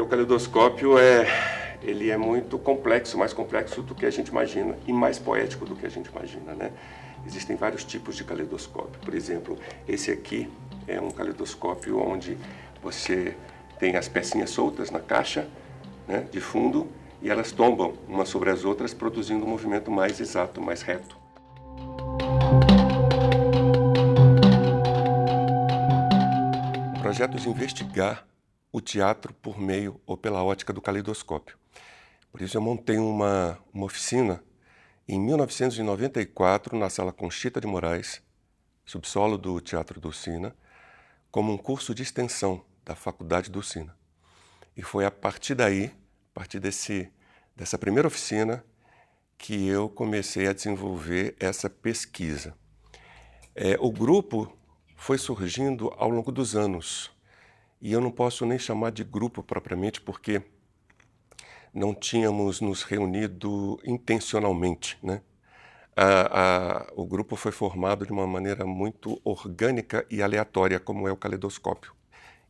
Porque o caleidoscópio ele é muito complexo, mais complexo do que a gente imagina e mais poético do que a gente imagina, né? Existem vários tipos de caleidoscópio. Por exemplo, esse aqui é um caleidoscópio onde você tem as pecinhas soltas na caixa, né, de fundo, e elas tombam umas sobre as outras, produzindo um movimento mais exato, mais reto. O projeto de investigar o teatro por meio ou pela ótica do caleidoscópio. Por isso eu montei uma oficina em 1994 na Sala Conchita de Moraes, subsolo do Teatro do Sina, como um curso de extensão da Faculdade do Sina. E foi a partir daí, a partir dessa primeira oficina, que eu comecei a desenvolver essa pesquisa. O grupo foi surgindo ao longo dos anos, e eu não posso nem chamar de grupo propriamente, porque não tínhamos nos reunido intencionalmente, né? O grupo foi formado de uma maneira muito orgânica e aleatória, como é o caleidoscópio.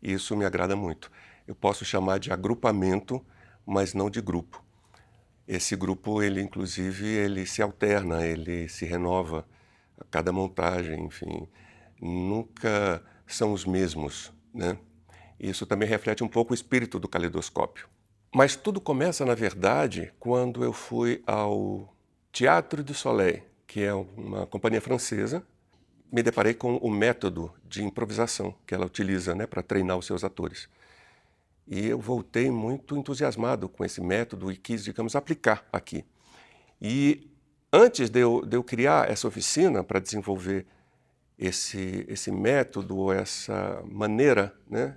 E isso me agrada muito. Eu posso chamar de agrupamento, mas não de grupo. Esse grupo, inclusive, ele se alterna, ele se renova a cada montagem, enfim. Nunca são os mesmos, né? Isso também reflete um pouco o espírito do caleidoscópio. Mas tudo começa, na verdade, quando eu fui ao Théâtre du Soleil, que é uma companhia francesa. Me deparei com o método de improvisação que ela utiliza, né, para treinar os seus atores. E eu voltei muito entusiasmado com esse método e quis, digamos, aplicar aqui. E antes de eu criar essa oficina para desenvolver esse método, essa maneira, né,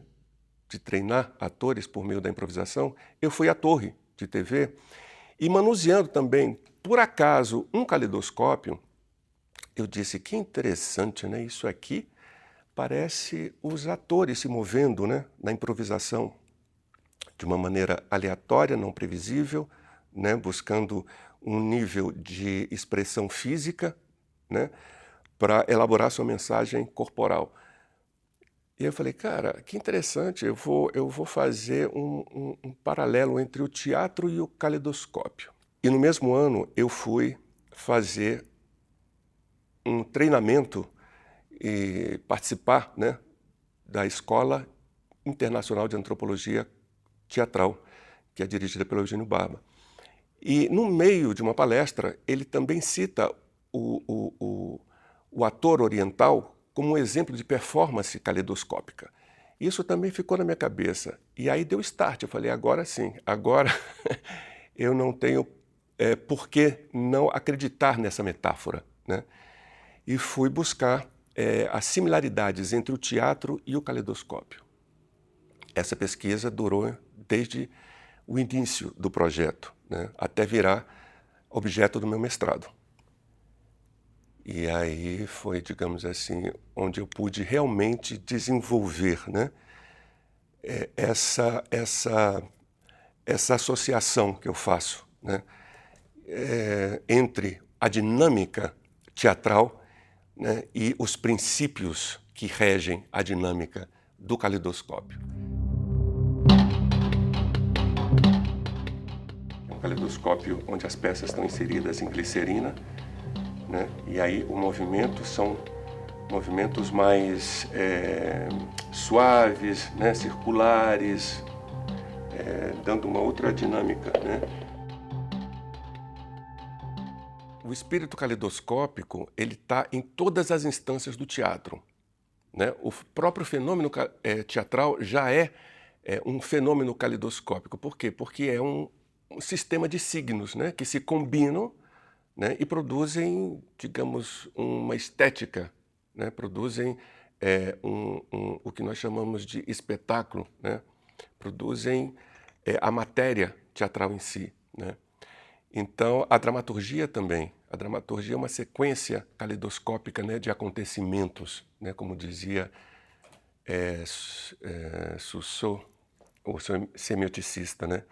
de treinar atores por meio da improvisação, eu fui à torre de TV e manuseando também, por acaso, um caleidoscópio. Eu disse, que interessante, né? Isso aqui parece os atores se movendo, né, na improvisação de uma maneira aleatória, não previsível, né, buscando um nível de expressão física, né, para elaborar sua mensagem corporal. E eu falei, cara, que interessante, eu vou fazer um paralelo entre o teatro e o caleidoscópio. E no mesmo ano eu fui fazer um treinamento e participar, né, da Escola Internacional de Antropologia Teatral, que é dirigida pelo Eugênio Barba. E no meio de uma palestra, ele também cita o ator oriental como um exemplo de performance caleidoscópica. Isso também ficou na minha cabeça. E aí deu start, eu falei, agora sim, agora eu não tenho por que não acreditar nessa metáfora, né? E fui buscar as similaridades entre o teatro e o caleidoscópio. Essa pesquisa durou desde o início do projeto, né, até virar objeto do meu mestrado. E aí foi, digamos assim, onde eu pude realmente desenvolver, né, essa associação que eu faço, né, entre a dinâmica teatral, né, e os princípios que regem a dinâmica do caleidoscópio. É um caleidoscópio onde as peças estão inseridas em glicerina, né, e aí o movimento são movimentos mais suaves, né, circulares, dando uma outra dinâmica, né? O espírito caleidoscópico, ele está em todas as instâncias do teatro, né? O próprio fenômeno teatral já é um fenômeno caleidoscópico. Por quê? Porque é um sistema de signos, né, que se combinam, né, e produzem, digamos, uma estética, né, produzem o que nós chamamos de espetáculo, né, produzem a matéria teatral em si, né. Então, a dramaturgia também. A dramaturgia é uma sequência caleidoscópica, né, de acontecimentos, né, como dizia Rousseau, o semioticista, né.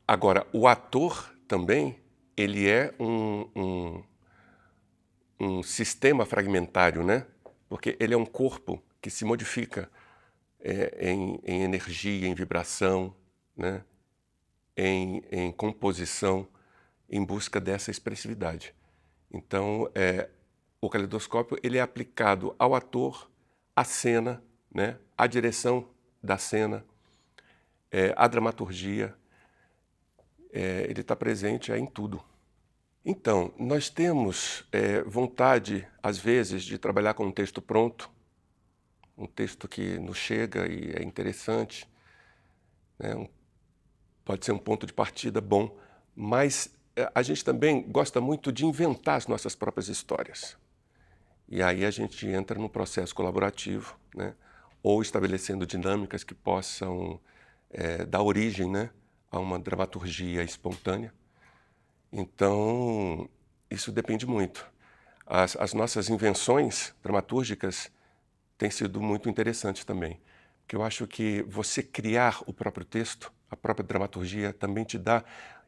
Agora, o ator também, ele é um sistema fragmentário, né, porque ele é um corpo que se modifica em energia, em vibração, né, em composição em busca dessa expressividade. Então, o caleidoscópio ele é aplicado ao ator, à cena, né, à direção da cena, à dramaturgia, ele está presente em tudo. Então, nós temos vontade, às vezes, de trabalhar com um texto pronto, um texto que nos chega e é interessante, né? Pode ser um ponto de partida bom, mas a gente também gosta muito de inventar as nossas próprias histórias. E aí a gente entra num processo colaborativo, né? Ou estabelecendo dinâmicas que possam dar origem, né, a uma dramaturgia espontânea. Então, isso depende muito. As nossas invenções dramatúrgicas têm sido muito interessantes também, porque eu acho que você criar o próprio texto, a própria dramaturgia, também te dá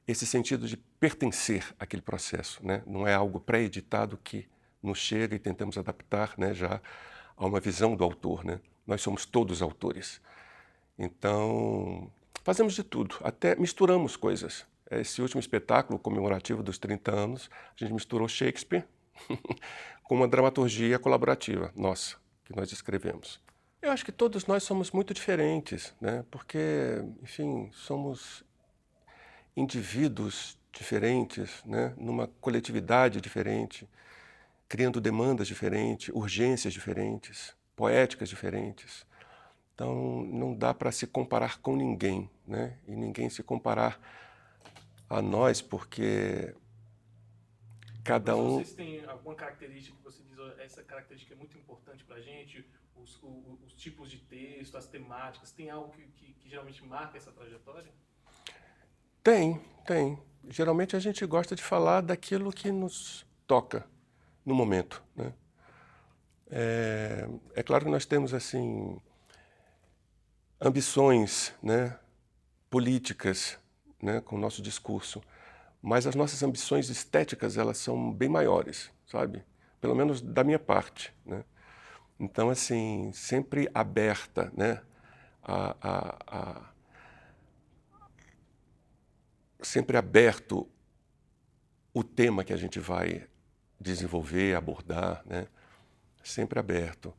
esse sentido de pertencer àquele processo, né? Não é algo pré-editado que nos chega e tentamos adaptar, né, já a uma visão do autor, né? Nós somos todos autores. Então, fazemos de tudo, até misturamos coisas. Esse último espetáculo comemorativo dos 30 anos, a gente misturou Shakespeare com uma dramaturgia colaborativa nossa, que nós escrevemos. Eu acho que todos nós somos muito diferentes, né? Porque, enfim, somos indivíduos diferentes, né? Numa coletividade diferente, criando demandas diferentes, urgências diferentes, poéticas diferentes. Então, não dá para se comparar com ninguém, né? E ninguém se comparar a nós, porque cada um... Mas vocês têm alguma característica que você diz, essa característica é muito importante para a gente, os tipos de texto, as temáticas, tem algo que geralmente marca essa trajetória? Tem. Geralmente a gente gosta de falar daquilo que nos toca no momento, né? É claro que nós temos, assim, ambições, né, políticas, né, com o nosso discurso, mas as nossas ambições estéticas, elas são bem maiores, sabe? Pelo menos da minha parte, né? Então, assim, sempre aberta, né, sempre aberto o tema que a gente vai desenvolver, abordar, né? Sempre aberto.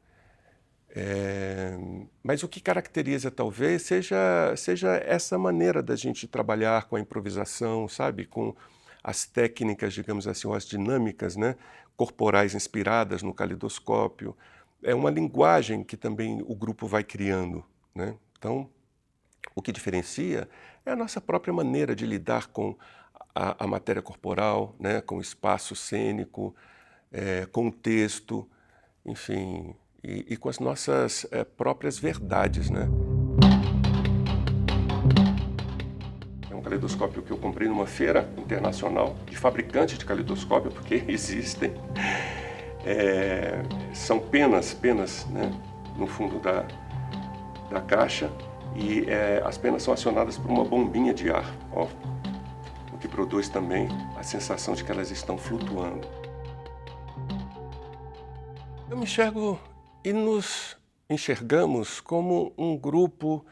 Mas o que caracteriza talvez seja essa maneira da gente trabalhar com a improvisação, sabe? Com as técnicas, digamos assim, ou as dinâmicas, né, corporais inspiradas no caleidoscópio. É uma linguagem que também o grupo vai criando, né? Então, o que diferencia é a nossa própria maneira de lidar com a matéria corporal, né, com o espaço cênico, com o texto, enfim, e com as nossas próprias verdades, né? É um caleidoscópio que eu comprei numa feira internacional de fabricantes de caleidoscópio, porque existem. São penas, né, no fundo da caixa, e as penas são acionadas por uma bombinha de ar, ó, o que produz também a sensação de que elas estão flutuando. Eu me enxergo e nos enxergamos como um grupo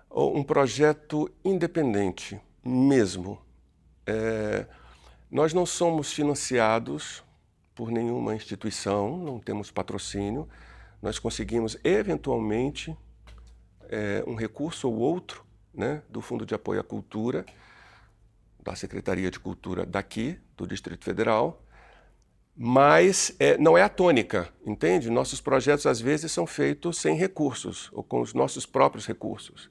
ou um projeto independente mesmo. Nós não somos financiados por nenhuma instituição, não temos patrocínio. Nós conseguimos eventualmente um recurso ou outro, né, do Fundo de Apoio à Cultura, da Secretaria de Cultura daqui, do Distrito Federal, mas não é a tônica, entende? Nossos projetos, às vezes, são feitos sem recursos, ou com os nossos próprios recursos.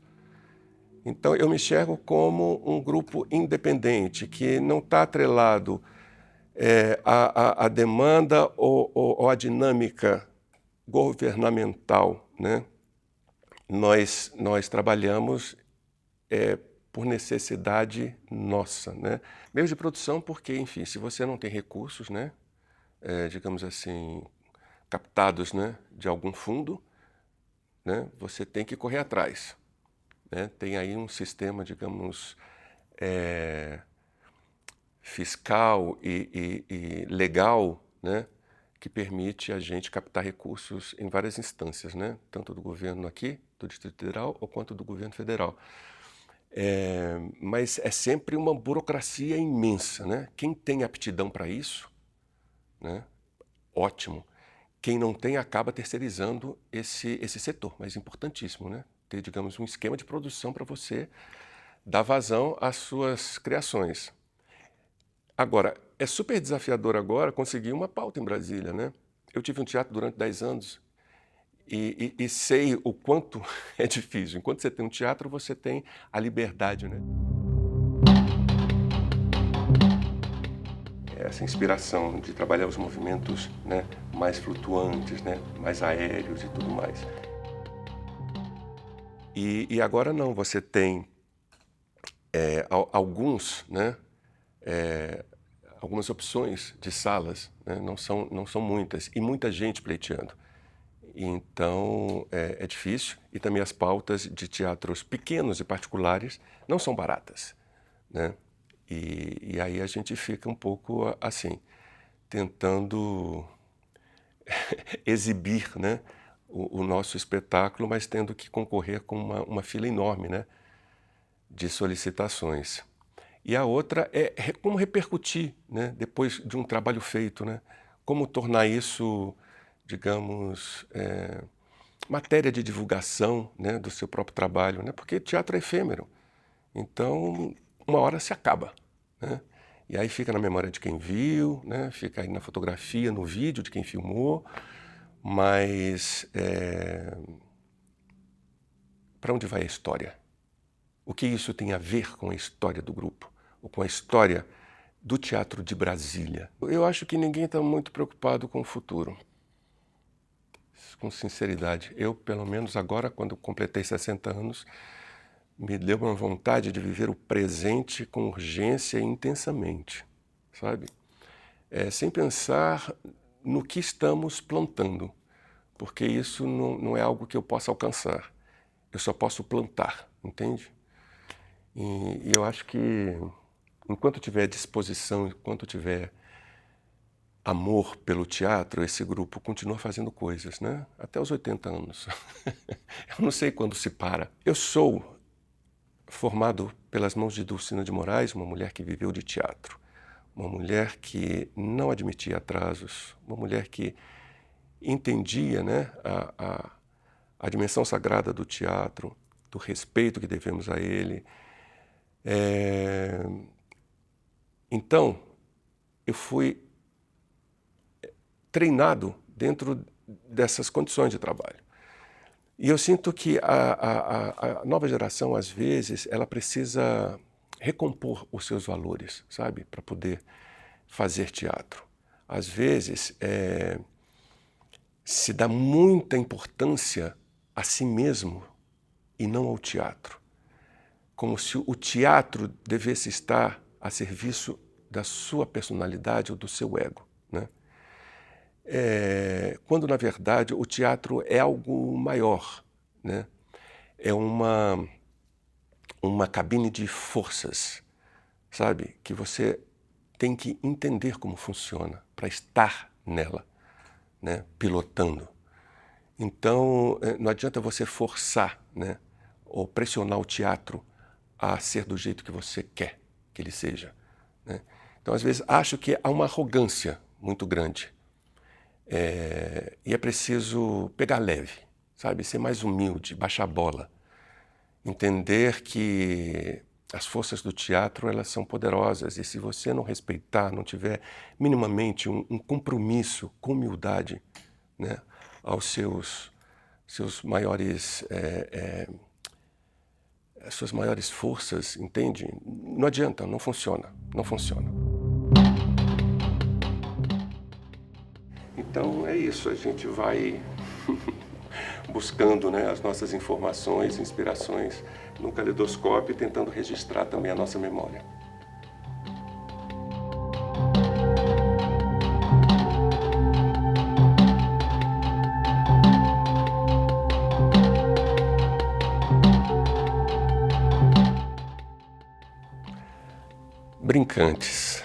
Então, eu me enxergo como um grupo independente, que não está atrelado à demanda ou à dinâmica governamental, né? Nós trabalhamos por necessidade nossa, né? Meios de produção, porque, enfim, se você não tem recursos, né, digamos assim, captados, né, de algum fundo, né, você tem que correr atrás, né? Tem aí um sistema, digamos, fiscal e legal, né, que permite a gente captar recursos em várias instâncias, né, tanto do governo aqui, do Distrito Federal, ou quanto do governo federal. Mas é sempre uma burocracia imensa, né? Quem tem aptidão para isso, né? Ótimo. Quem não tem acaba terceirizando esse setor, mas importantíssimo, né? Ter, digamos, um esquema de produção para você dar vazão às suas criações. Agora, é super desafiador agora conseguir uma pauta em Brasília, né? Eu tive um teatro durante 10 anos e sei o quanto é difícil. Enquanto você tem um teatro, você tem a liberdade, né? Essa inspiração de trabalhar os movimentos, né, mais flutuantes, né, mais aéreos e tudo mais. E agora não, você tem alguns, né, algumas opções de salas, né, não são muitas, e muita gente pleiteando. Então é difícil, e também as pautas de teatros pequenos e particulares não são baratas, né? E aí a gente fica um pouco assim, tentando exibir, né, o nosso espetáculo, mas tendo que concorrer com uma fila enorme, né, de solicitações. E a outra é como repercutir, né, depois de um trabalho feito, né, como tornar isso, digamos, matéria de divulgação, né, do seu próprio trabalho, né, porque teatro é efêmero, então uma hora se acaba, né, e aí fica na memória de quem viu, né, fica aí na fotografia, no vídeo de quem filmou, mas para onde vai a história? O que isso tem a ver com a história do grupo, ou com a história do teatro de Brasília? Eu acho que ninguém está muito preocupado com o futuro. Com sinceridade, eu, pelo menos agora, quando completei 60 anos, me deu uma vontade de viver o presente com urgência e intensamente, sabe? Sem pensar no que estamos plantando, porque isso não é algo que eu possa alcançar. Eu só posso plantar, entende? E eu acho que enquanto tiver disposição, enquanto tiver amor pelo teatro, esse grupo continua fazendo coisas, né? Até os 80 anos. Eu não sei quando se para. Eu sou formado pelas mãos de Dulcina de Moraes, uma mulher que viveu de teatro, uma mulher que não admitia atrasos, uma mulher que entendia, né, a dimensão sagrada do teatro, do respeito que devemos a ele. Então, eu fui treinado dentro dessas condições de trabalho. E eu sinto que a nova geração, às vezes, ela precisa recompor os seus valores, sabe? Para poder fazer teatro. Às vezes, se dá muita importância a si mesmo e não ao teatro. Como se o teatro devesse estar a serviço da sua personalidade ou do seu ego, né? Quando, na verdade, o teatro é algo maior, né? É uma cabine de forças, sabe? Que você tem que entender como funciona para estar nela, né? Pilotando. Então, não adianta você forçar, né? Ou pressionar o teatro a ser do jeito que você quer que ele seja, né? Então, às vezes, acho que há uma arrogância muito grande. E é preciso pegar leve, sabe? Ser mais humilde, baixar a bola. Entender que as forças do teatro, elas são poderosas, e se você não respeitar, não tiver minimamente um compromisso com humildade, né, aos seus maiores, as suas maiores forças, entende? Não adianta, não funciona, não funciona. Então é isso, a gente vai buscando, né, as nossas informações, inspirações no caleidoscópio, tentando registrar também a nossa memória. Brincantes.